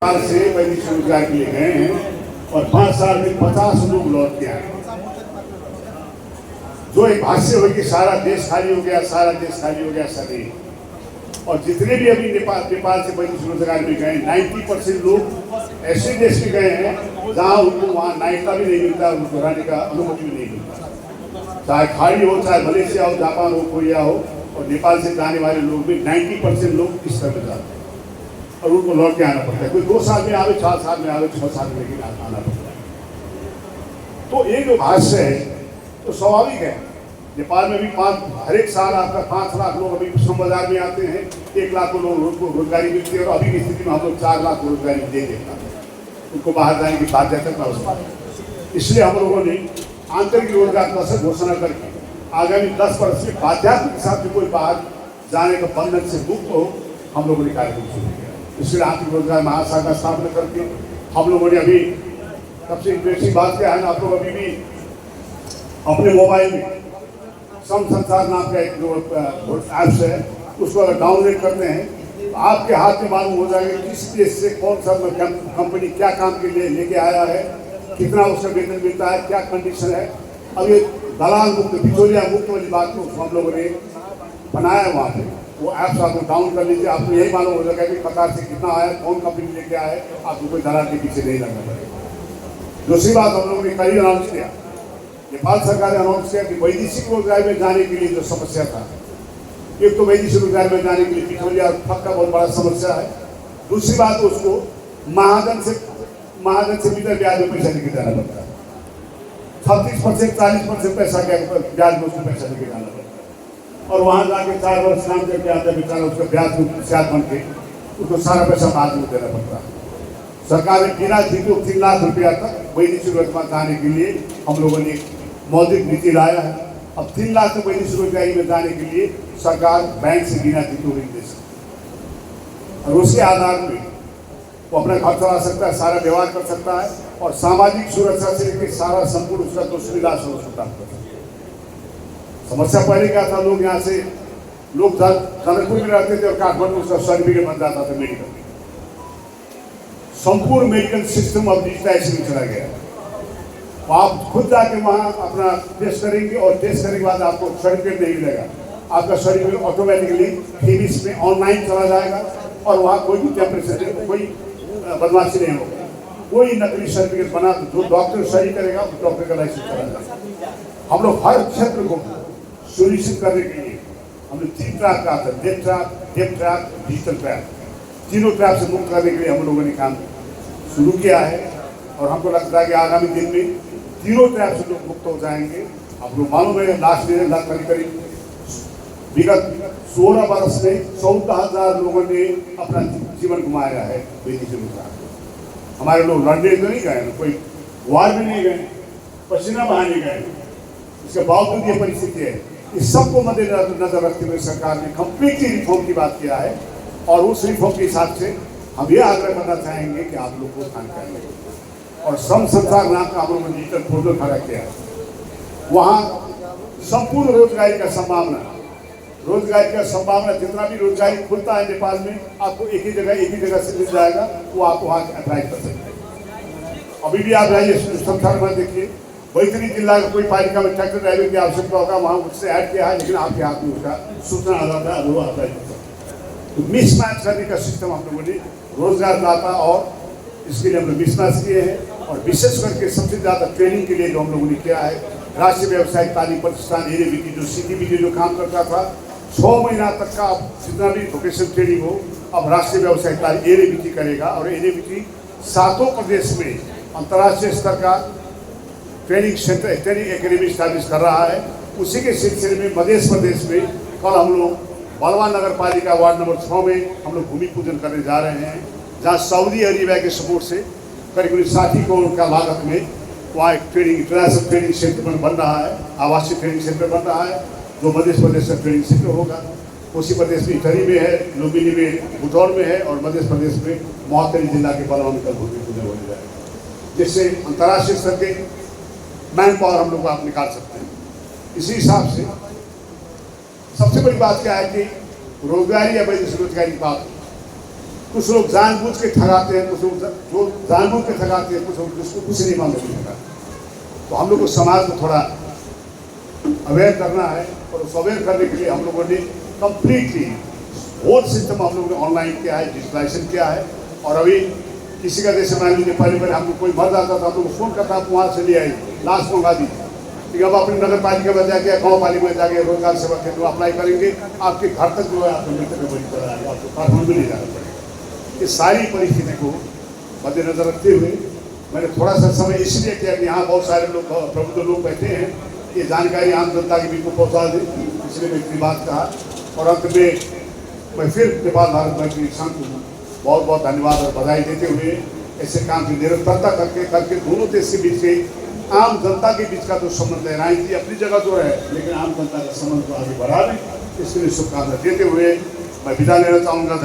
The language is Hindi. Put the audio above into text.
साल से वैदिक रोजगार के लिए गए हैं और 5 साल में 50 लोग लौट के आए। जो एक भाष्य हो कि सारा देश खाली हो गया, सारा देश खाली हो गया, ऐसा नहीं। और जितने भी अभी नेपाल से वैदिक रोजगार में गए 90% लोग ऐसे देश में गए हैं जहाँ उनको वहाँ नागरिकता भी नहीं मिलता, उनको रहने का अनुमति भी नहीं मिलता। चाहे खाड़ी हो, चाहे मलेशिया हो, जापान हो, कोरिया हो, और नेपाल से जाने वाले लोग भी 90% लोग इस तरह जाते हैं और उनको लौट के आना पड़ता है। कोई 2 साल में आवे, 4 साल में आवे, 6 साल में लेकिन आना पड़ता है। तो ये जो भाष्य है तो स्वाभाविक है। नेपाल में भी हर एक साल आपका 5 लाख लोग अभी श्रम बाजार में आते हैं, 1 लाख लोग को रोजगारी मिलती है और अभी की स्थिति में हम लोग 4 लाख को रोजगारी दे देता है। उनको बाहर जाने की बाध्यता का उसमें, इसलिए हम लोगों ने आंतरिक रोजगार का घोषणा करके आगामी 10 वर्ष से बाध्यात्मक हिसाब से कोई बाहर जाने का बंधन से मुक्त हो, हम लोगों ने कार्यक्रम शुरू किया। इसलिए आंतरिक रोजगार महाशाखा स्थापना करके हम लोगों ने अभी सबसे इंटरेस्टिंग बात क्या है ना, आप लोग अभी भी अपने मोबाइल में सम संसार नाम का एक जो ऐप्स है उसको अगर डाउनलोड करते हैं तो आपके हाथ में मालूम हो जाएगा किस देश से कौन सा कंपनी क्या काम के लिए लेके आया है, कितना उसका वेतन मिलता है, क्या कंडीशन है। अब ये दलाल मुक्त, बिचौलिया मुक्त वाली बात को हम लोगों ने बनाया है वहाँ पे। वो ऐप्स आपको डाउन कर लीजिए, आपको यही मालूम हो जाएगा कि कतार से कितना आया, कौन कंपनी लेके आया है, आपको कोई दलाल के पीछे नहीं लगना पड़ेगा। दूसरी बात हम लोगों ने कल अनाउंस किया, नेपाल सरकार ने अनाउंस किया कि वैदेशिक रोजगार में जाने के लिए जो समस्या था, एक तो वैदेशिक रोजगार में जाने के लिए बिचौलिया और ठग का बहुत बड़ा समस्या है। दूसरी बात उसको महाजन से बिना ब्याज में पैसा लेके जाना पड़ता है। 36% 40% पैसा क्या ब्याज में उसको पैसा लेके जाना पड़ता है और वहाँ जाके 4 वर्ष काम करके आता है बेचारा, उसका ब्याज सियाद बन के उसको सारा पैसा बाद में देना पड़ता है। सरकार ने बिना 3 लाख रुपया तक वैदेशिक रोजगार जाने के लिए हम लोगों ने मौद्रिक नीति लाया है। अब 3 लाख तक वैदेशिक रोजगारी में जाने के लिए सरकार बैंक से बिना ऋण दे सकती है और उसके आधार में वो अपना घर चला सकता है, सारा व्यवहार कर सकता है और सामाजिक सुरक्षा से लेकर सारा संपूर्ण उसका जो सुविधा से उसको प्राप्त कर सकता है। समस्या पहले क्या था, लोग यहाँ से लोग जनकपुर में रहते थे और काठमांडू उसका सर्टिफिकेट बन जाता था मेडिकल। संपूर्ण मेडिकल सिस्टम अब डिजिटाइजेशन में चला गया। आप खुद जाके वहाँ अपना टेस्ट करेंगे और टेस्ट करने के बाद आपको सर्टिफिकेट नहीं मिलेगा, आपका सर्टिफिकेट ऑटोमेटिकली फिनिश में ऑनलाइन चला जाएगा और वहाँ कोई भी टेम्परेचर, कोई बदमाशी नहीं होगा। कोई नकली सर्टिफिकेट बना तो जो डॉक्टर सही करेगा उस डॉक्टर का लाइसेंस चला जाएगा। हम लोग हर क्षेत्र को सुनिश्चित करने के लिए हमने 3 ट्रैप कहा था, डेट ट्रैप, डिजिटल ट्रैप। तीनों ट्रैप से मुक्त करने के लिए हम लोगों ने काम शुरू किया है और हमको लगता है कि आगामी दिन में तीनों ट्रैप से लोग मुक्त हो जाएंगे। आपको मालूम है लास्ट ईयर करीब विगत 16 वर्ष में 14,000 लोगों ने अपना जीवन घुमाया है वैदिक रोजगार। हमारे लोग लड़ने तो नहीं गए, कोई वार में नहीं गए, पसीना बहाने गए, इसके बावजूद ये परिस्थिति है। इस सबको मद्देनजर रखते हुए सरकार ने कंप्लीटली रिफॉर्म की बात किया है और उस रिफॉर्म के हिसाब से हम ये आग्रह करना चाहेंगे कि आप लोग को ध्यान करेंगे और सम संसार नाम का हम लोगों ने डिजिटल पोर्टल खड़ा किया है। वहाँ संपूर्ण रोजगारी का संभावना जितना भी रोजगारी खुलता है नेपाल में आपको एक ही जगह से मिल जाएगा, वो आप वहाँ अप्लाई कर सकते हैं। अभी भी आप जाइए संसार में देखिए, वैतरणी जिला का कोई पालिका में ट्रैक्टर ड्राइवर की आवश्यकता होगा, वहाँ उससे ऐड किया है, लेकिन आपके हाथ में उसका सूचना आ जाता है, वो अप्लाई कर सकते। तो मिसमैच करने का सिस्टम हम लोगों ने रोजगार दाता और इसके लिए हम लोग मिसमैच किए हैं और विशेष करके सबसे ज़्यादा ट्रेनिंग के लिए जो हम लोगों ने किया है, राष्ट्रीय व्यावसायिक तालीम प्रतिष्ठान एरेविटी जो CTBT जो काम करता था 6 महीना तक का जितना भी वोकेशनल ट्रेनिंग हो, अब राष्ट्रीय व्यावसायिक तालीम एरेविटी करेगा और एरेविटी 7 प्रदेश में अंतर्राष्ट्रीय स्तर का training centre, training academy establish कर रहा है। उसी के सिलसिले में मध्य प्रदेश में कल हम लोग बलवान नगर पालिका वार्ड नंबर 6 में हम लोग भूमि पूजन करने जा रहे हैं, जहाँ सऊदी अरेबिया के सपोर्ट से करीब 60 करोड़ का लागत में वहाँ एक ट्रेनिंग इंटरनेशनल ट्रेनिंग सेंटर बन रहा है, आवासीय ट्रेनिंग सेंटर बन रहा है जो मध्य प्रदेश का ट्रेनिंग सेंटर होगा। उसी प्रदेश में इटहरी में है, लुम्बिनी में, बुटौर में है और मध्य प्रदेश में महोत्तरी जिला के बलवान का भूमि पूजन होने जाएगा, जिससे अंतर्राष्ट्रीय स्तर के मैन पावर हम लोग आप निकाल सकते हैं। इसी हिसाब से सबसे बड़ी बात क्या है कि रोजगारी या बेरोजगारी की बात कुछ लोग जानबूझ के ठगाते हैं, कुछ लोग जो जानबूझ के ठगाते हैं, कुछ लोग जिसको कुछ नहीं मालूम होगा। तो हम लोग को समाज को थोड़ा अवेयर करना है, और उस अवेयर करने के लिए हम लोगों ने कम्प्लीटली होल सिस्टम हम लोगों ने ऑनलाइन किया है, डिजिटलाइजेशन किया है। और अभी किसी का जैसे मान लीजिए पहले हम लोग कोई मर जाता था, हम लोग फ़ोन करता, आप वहाँ से ले आई, लाश मंगा दीजिए। ठीक है, अब अपनी नगर पालिका में जाके, गाँव पालिका में जाके रोजगार सेवा केंद्र में अप्लाई करेंगे, आपके घर तक जो है आपको मिलकर के बड़ी चला जाएगा, आपको कानून में ले जाना पड़ेगा। ये सारी परिस्थिति को मद्देनजर रखते हुए मैंने थोड़ा सा समय इसलिए किया कि यहाँ बहुत सारे लोग, प्रबुद्ध लोग बैठे हैं, ये जानकारी आम जनता के बीच को पहुँचा दें, इसलिए मैं इतनी बात कहा। और अंत में मैं फिर नेपाल भारत मैत्री संघ को बहुत बहुत धन्यवाद और बधाई देते हुए ऐसे काम की निरंतरता करके दोनों देश के बीच के आम जनता के बीच का जो संबंध है, राजनीति अपनी जगह जो है, लेकिन आम जनता का संबंध को आगे बढ़ा दें, इसके लिए शुभकामना देते हुए मैं विदा लेना चाहूँगा।